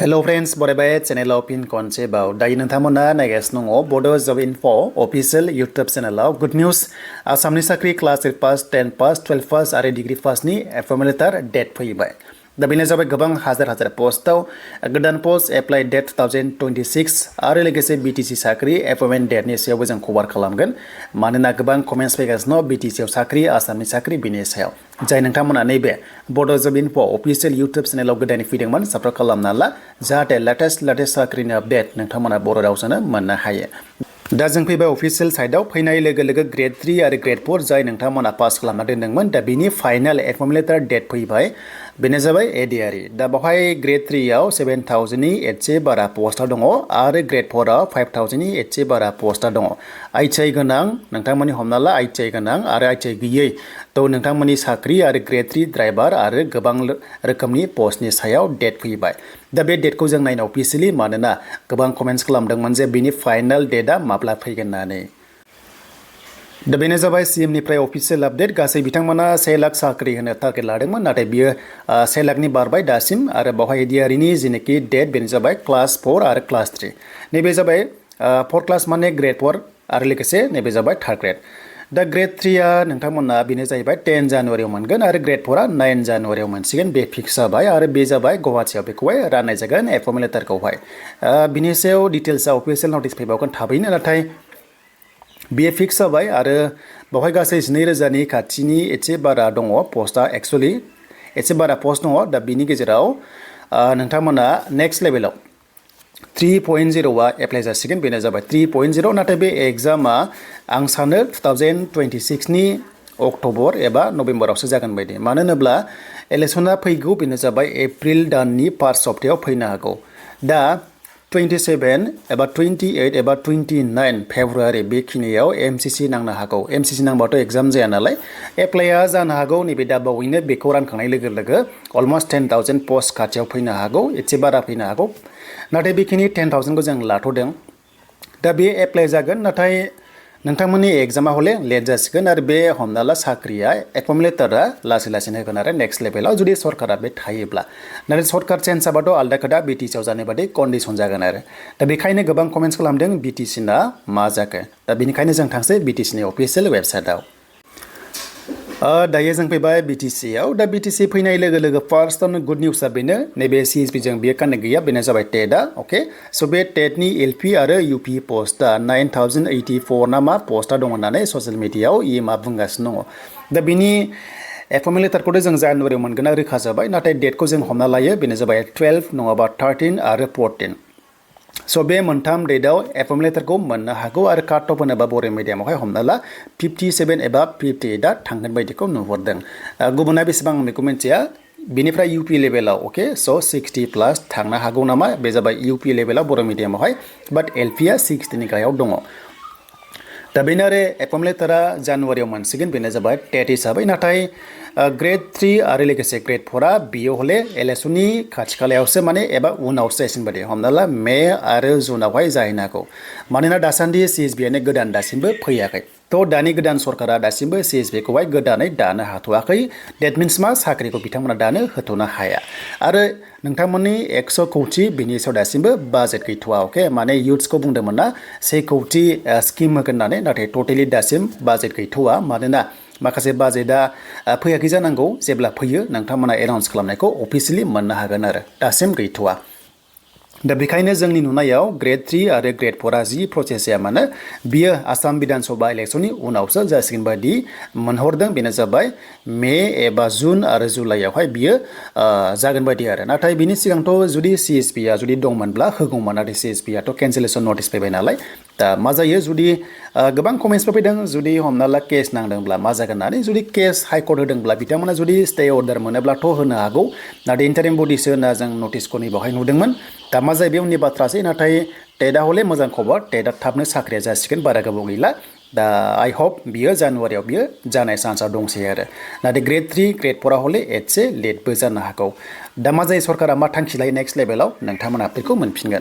Hello friends, Bodo channel pin konse bau. Dai nangtamona nagasno ngo Bodo Job Info official YouTube channel good news. Assam ni sakri class 8 pass, 10 pass, 12 pass are degree pass ni formulator date फैबाय. दा बेनो जाबाय गोबां हाजार पोस्टआव गोदान post apply date 2026 आरो लोगोसे BTC साख्रि एपइन्टमेन्ट डेटनि सायावबो जों कभार खालामगोन मानोना गोबां कमेन्ट्स फैगासिनो BTC आव साख्रि आसामनि साख्रि बिनि सायाव जाय नोंथांमोना नैबे बड' जब इनफो अफिसियेल इउटुब चेनेलाव गोदानै फैदोंमोन साबस्क्राइब खालामना ला जाहाथे लेटेस्ट साख्रिनि आपडेट नोंथांमोना बर' रावजोंनो मोननो हायो दा जों फैबाय अफिसियेल साइटआव फैनाय लोगो लोगो Gr-3 आरो Gr-4 जाय नोंथांमोना पास खालामना दोनदोंमोन दा बिनि फाइनाल एपइन्टमेन्ट डेट फैबाय बेनो जाबाय ADRE दा बेवहाय Gr-3 आव 7000 नि एसे बारा पोस्टआ दङ आरो Gr-4 आव 5000 नि एसे बारा पोस्टआ दङ आइटिआइ गोनां नोंथांमोननि हमना ला आइटिआइ गोनां आरो आइटिआइ गैयै तो नोंथांमोननि साख्रि आरो Gr-3 ड्राइभार आरो गोबां रोखोमनि पोस्टनि सायाव डेट फैबाय दा बे डेटखौ जों नायनो अफिसियेलि मानोना गोबां कमेन्ट्स खालामदोंमोन जे बिनि फाइनाल डेटआ माब्ला फैगोन होननानै दा बेनो जाबाय CM निफ्राय अफिसियेल आपडेट गासै बिथांमोना 1 लाख साख्रि होनो टारगेट लादोंमोन नाथाय बियो 1 लाखनि बारबाय दासिम आरो बावहाय ADRE नि जेनेखि डेट बेनो जाबाय क्लास 4 आरो क्लास 3 नैबे जाबाय 4 क्लास माने Gr-4 आरो लोगोसे नैबे जाबाय 3rd ग्रेड दा Gr-3 आ नोंथांमोना बेनो जाहैबाय 10 जानुवारियाव मोनगोन आरो Gr-4 आ 9 जानुवारियाव मोनसिगोन बे फिक्स जाबाय आरो बे जाबाय गुवाहाटीआव बेखौहाय राननाय जागोन एपइन्टमेन्ट लेटारखौहाय बिनि सायाव डिटेल्सआ अफिसियेल नटिस फैबावगोन थाबैनो नाथाय बियो फिक्स जाबाय आरो बावहाय गासै 20,000 नि खाथिनि एसे बारा दङ पोस्टआ एक्चुअली एसे बारा पोस्ट दङ दा बिनि गेजेराव नोंथांमोना नेक्स्ट लेभेलाव 3.0 आ एप्लाइ जासिगोन बेनो जाबाय 3.0 नाथाय बे एग्जामा आं सानो 2026 नि अक्ट'बर एबा नभेम्बरावसो जागोन बायदि मानो होनोब्ला इलेक्शना फैगौ बेनो जाबाय एप्रिल दाननि फार्स्ट सप्तायाव फैनो हागौ दा 27 एबा 28 एबा 29 फेब्रुवारि बेखिनियाव MCC नांनो हागौ MCC नांबाथ' एग्जाम जाया नालाय एप्लाइआ जानो हागौ नैबे दा बावैनो बेखौ रानखांनाय लोगो लोगो अलमस्ट 10,000 पोस्ट खाथियाव फैनो हागौ एसे बारा फैनो हागौ नाथाय बेखिनि 10,000 खौ जों लाथ'दों दा बे एप्लाइ जागोन नाथाय नोंथांमोननि एग्जामा हले लेट जासिगोन आरो बे हमना ला साख्रिया एपइन्टमेन्ट लेटारा लासै होगोन आरो नेक्स्ट लेभेलाव जुदि सरकारा बे थायोब्ला नाथाय सरकार चेन्ज जाबाथ' आलदा खोथा BTC आव जानाय बादि कन्डिसन जागोन आरो दा बेखायनो गोबां कमेन्ट्स खालामदों BTC ना मा जाखो दा बेनिखायनो जों थांसै BTC नि अफिसियेल वेबसाइटआव दायो जों फैबाय BTC आव दा BTC फैनाय लोगो लोगो फार्स्टआवनो गुड निउसआ बेनो नैबे CSP जों बेयो कानेक्ट गैया बेनो जाबाय TET आ अके स' बे TET नि LP आरो UP पोस्टआ 9084 ना मा पोस्टआ दङ होननानै ससियेल मिडियायाव मा बुंगासिनो दङ दा बिनि एपइन्टमेन्ट लेटारखौथ' जों जानुवारियाव मोनगोन रोखा जाबाय नाथाय डेटखौ जों हमना लायो बेनो जाबाय 12 नङाबा 13 आरो 14 स' बे मोनथाम डेटआव एपइन्टमेन्ट लेटारखौ मोननो हागौ आरो काट अफ होनोबा बर' मिडियामावहाय हमना ला 57 एबा 58 आ थांगोन बायदिखौ नुहुरदों गुबुना बेसेबां आं बेखौ मिन्थिया बिनिफ्राय UP लेभेलाव अके स' 60+ थांनो हागौ नामा बे जाबाय UP लेभेलाव बर' मिडियामावहाय बाट LP आ 60 नि गाहायाव दङ दा बेनो आरो एपइन्टमेन्ट लेटारा जानुवारियाव मोनसिगोन बेनो जाबाय TET हिसाबै नाथाय Gr-3 आरो लोगोसे Gr-4 आ बियो हले इलेक्शननि खाथि खालायावसो माने एबा उनावसो जासिगोन बायदि हमना ला मे आरो जुनावहाय जाहैनो हागौ मानोना दासान्दि CSB आनो गोदान दासिमबो फैयाखै थ' दानि गोदान सरकारा दासिमबो CSB खौहाय गोदानै दानो हाथ'वाखै डेट मिन्स मा साख्रिखौ बिथांमोना दानो होथ'नो हाया आरो नोंथांमोननि 100 कौटि बिनि सायाव दासिमबो बाजेट गैथ'वा अके माने इयुथ्सखौ बुंदोंमोन ना 1 कौटि स्किम होगोन होननानै नाथाय टटेलि दासिम बाजेट गैथ'वा मानोना माखासे बाजेटआ फैयाखै जानांगौ जेब्ला फैयो नोंथांमोना एनाउन्स खालामनायखौ अफिसियेलि मोननो हागोन आरो दासिम गैथ'वा दा बेखायनो जोंनि नुनायाव Gr-3 आरो Gr-4 आ जि प्रसेस जाया मानो बियो आसाम विधान सभा इलेक्शननि उनावसो जासिगोन बायदि मोनहरदों बेनो जाबाय मे एबा जुन आरो जुलाइयावहाय बियो जागोन बायदि आरो नाथाय बिनि सिगांथ' जुदि CSP आ जुदि दंमोनब्ला होगौमोन नाथाय CSP आथ' केन्सेलेसन नटिस फैबाय नालाय दा मा जायो जुदि गोबां कमेन्ट्सफोर फैदों जुदि हमना ला केस नांदोंब्ला मा जागोन होननानै जुदि केस हाइकर्ट होदोंब्ला बिथांमोना जुदि स्टे अर्डार मोनोब्लाथ' होनो हागौ नाथाय इन्टारिम बडिसो होनना जों नटिसखौ नैबावहाय नुदोंमोन दा मा जायो बे उननि बाथ्रासै नाथाय TET आ हले मोजां खबर TET आ थाबनो साख्रिया जासिगोन बारा गोबाव गैला दा आइ होप बियो जानुवारियाव बियो जानाय चान्सआ दंसै आरो नाथाय Gr-3 Gr-4 आ हले एसे लेटबो जानो हागौ दा मा जायो सरकारा मा थांखि लायो नेक्स्ट लेभेलाव नोंथांमोना बेखौ मोनफिनगोन